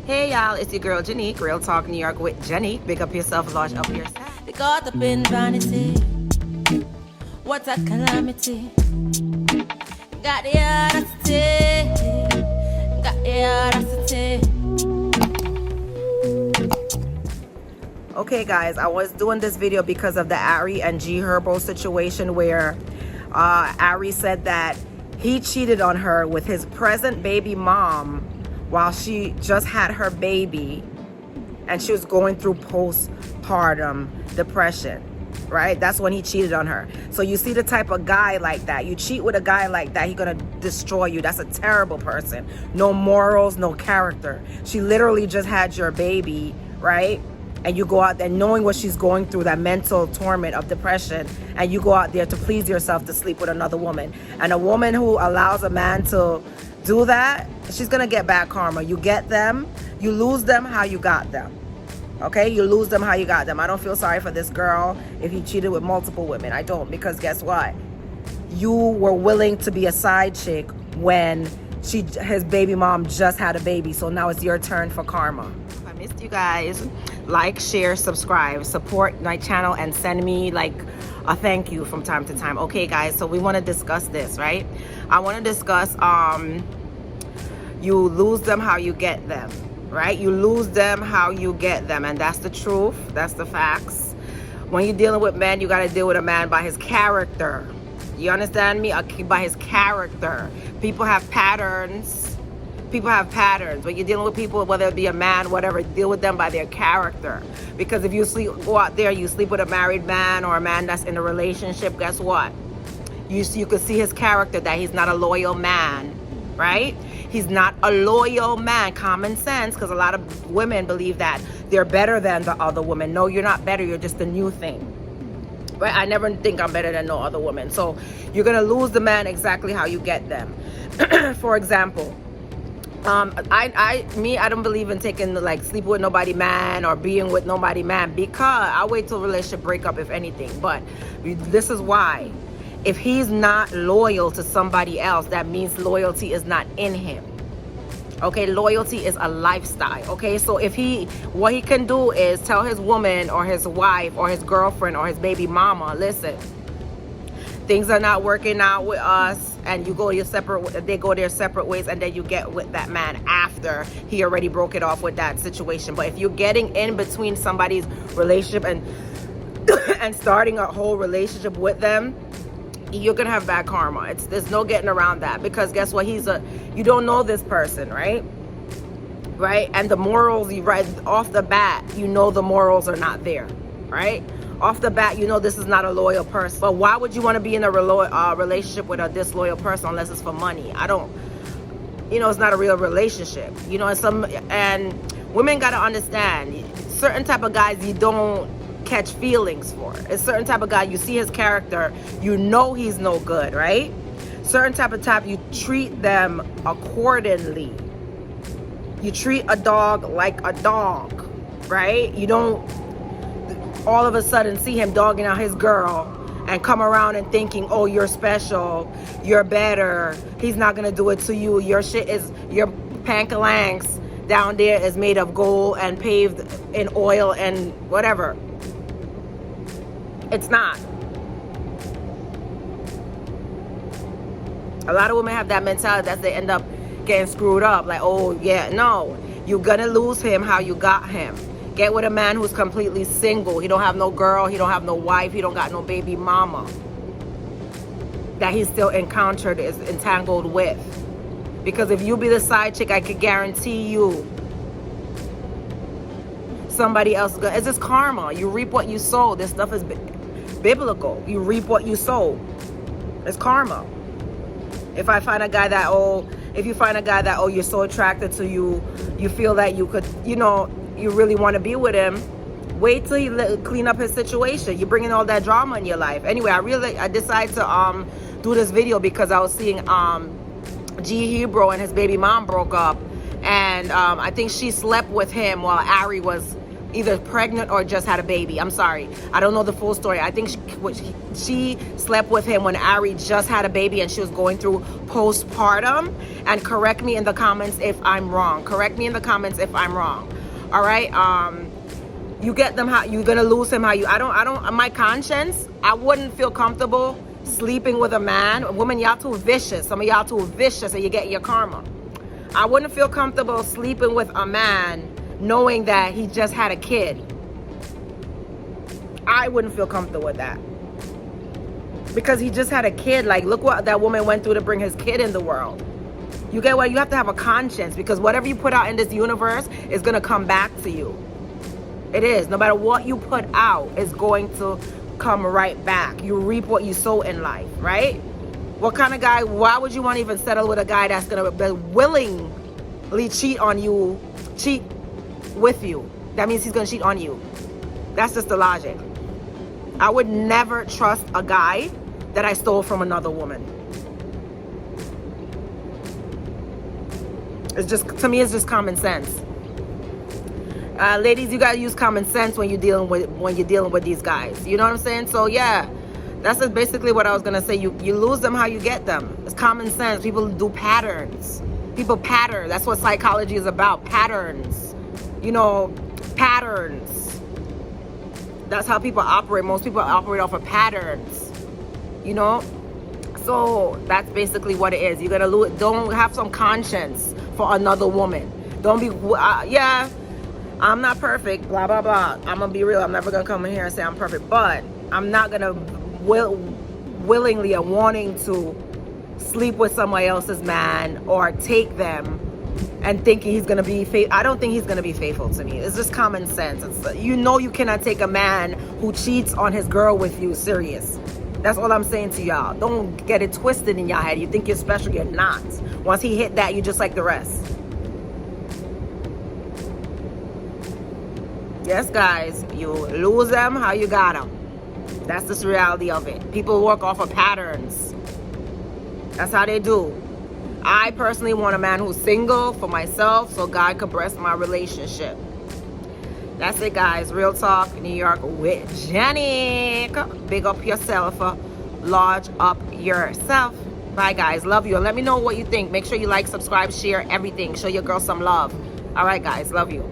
Hey y'all, it's your girl Janique, Real Talk New York with Janique. Big up yourself, large up yourself. They caught up in vanity. What a calamity. Got the audacity. Got the audacity. Okay guys, I was doing this video because of the Ari and G Herbo situation where Ari said that he cheated on her with his present baby mom while she just had her baby and she was going through postpartum depression, right? That's when he cheated on her. So you see the type of guy like that. You cheat with a guy like that, he's gonna destroy you. That's a terrible person. No morals, no character. She literally just had your baby, right? And you go out there knowing what she's going through, that mental torment of depression, and you go out there to please yourself to sleep with another woman. And a woman who allows a man to do that, she's gonna get bad karma. You get them, you lose them how you got them. Okay, you lose them how you got them. I don't feel sorry for this girl if he cheated with multiple women. I don't, because guess what? You were willing to be a side chick when his baby mom just had a baby. So now it's your turn for karma. If I missed you guys, like, share, subscribe, support my channel, and send me like a thank you from time to time. Okay guys, so we want to discuss this, right? I want to discuss you lose them how you get them, right? You lose them how you get them, and that's the truth. That's the facts. When you're dealing with men, you got to deal with a man by his character. You understand me? By his character. People have patterns. People have patterns. When you're dealing with people, whether it be a man, whatever, deal with them by their character. Because if you go out there, you sleep with a married man or a man that's in a relationship, guess what? You could see his character, that he's not a loyal man, right? He's not a loyal man. Common sense, because a lot of women believe that they're better than the other woman. No, you're not better. You're just a new thing, right? I never think I'm better than no other woman. So you're going to lose the man exactly how you get them. For example, I don't believe in taking like sleep with nobody man or being with nobody man, because I wait till relationship breakup if anything. But this is why. If he's not loyal to somebody else, that means loyalty is not in him. Okay, loyalty is a lifestyle. Okay, so what he can do is tell his woman or his wife or his girlfriend or his baby mama, listen, things are not working out with us, and they go their separate ways, and then you get with that man after he already broke it off with that situation. But if you're getting in between somebody's relationship and starting a whole relationship with them, you're gonna have bad karma. There's no getting around that, because guess what? You don't know this person, right? And the morals, right off the bat, you know the morals are not there, right? Off the bat, you know this is not a loyal person. But why would you want to be in a relationship with a disloyal person unless it's for money? It's not a real relationship. And women gotta understand, certain type of guys you don't catch feelings for. A certain type of guy, you see his character, you know he's no good, right? Certain type of type, you treat them accordingly. You treat a dog like a dog, right? You don't all of a sudden see him dogging out his girl and come around and thinking, oh, you're special, you're better, he's not gonna do it to you, your pankalanks down there is made of gold and paved in oil and whatever. It's not. A lot of women have that mentality that they end up getting screwed up. Like, oh yeah, no. You're gonna lose him how you got him. Get with a man who's completely single. He don't have no girl, he don't have no wife, he don't got no baby mama that he's still is entangled with. Because if you be the side chick, I could guarantee you somebody else is gonna, it's just karma. You reap what you sow. This stuff is biblical. You reap what you sow. It's karma. If I find a guy that, if you find a guy that, you're so attracted to you feel that you could, you really want to be with him, wait till he clean up his situation. You're bringing all that drama in your life. Anyway, I decided to do this video because I was seeing G Herbo and his baby mom broke up, and I think she slept with him while Ari was either pregnant or just had a baby. I'm sorry, I don't know the full story. I think she slept with him when Ari just had a baby and she was going through postpartum. And correct me in the comments if I'm wrong. Correct me in the comments if I'm wrong. All right. You get them how you're gonna lose him. How you? I don't. My conscience. I wouldn't feel comfortable sleeping with a man. Women, y'all too vicious. Some of y'all too vicious, and you get your karma. I wouldn't feel comfortable sleeping with a man knowing that he just had a kid. I wouldn't feel comfortable with that. Because he just had a kid. Like, look what that woman went through to bring his kid in the world. You get what? You have to have a conscience, because whatever you put out in this universe is going to come back to you. It is. No matter what you put out is going to come right back. You reap what you sow in life, right? What kind of guy, why would you want to even settle with a guy that's going to willingly cheat on you, cheat with you? That means he's going to cheat on you. That's just the logic. I would never trust a guy that I stole from another woman. It's just, to me, it's just common sense. Ladies, you gotta use common sense when you're dealing with these guys. You know what I'm saying? So yeah, that's just basically what I was gonna say. You lose them how you get them. It's common sense. People do patterns. People pattern. That's what psychology is about. Patterns. You know, patterns. That's how people operate. Most people operate off of patterns. You know? So that's basically what it is. You're gonna lose. Don't have some conscience for another woman. Don't be, yeah, I'm not perfect, blah, blah, blah. I'm gonna be real. I'm never gonna come in here and say I'm perfect, but I'm not gonna willingly or wanting to sleep with somebody else's man or take them and thinking he's gonna be I don't think he's gonna be faithful to me. It's just common sense. It's, you know, you cannot take a man who cheats on his girl with you serious. That's all I'm saying to y'all. Don't get it twisted in your head. You think you're special, you're not. Once he hit that, you just like the rest. Yes, guys, you lose them how you got them. That's just the reality of it. People work off of patterns. That's how they do. I personally want a man who's single for myself so God could bless my relationship. That's it, guys. Real talk, New York with Jenny. Big up yourself. Lodge up yourself. Bye, guys. Love you. And let me know what you think. Make sure you like, subscribe, share, everything. Show your girl some love. All right, guys. Love you.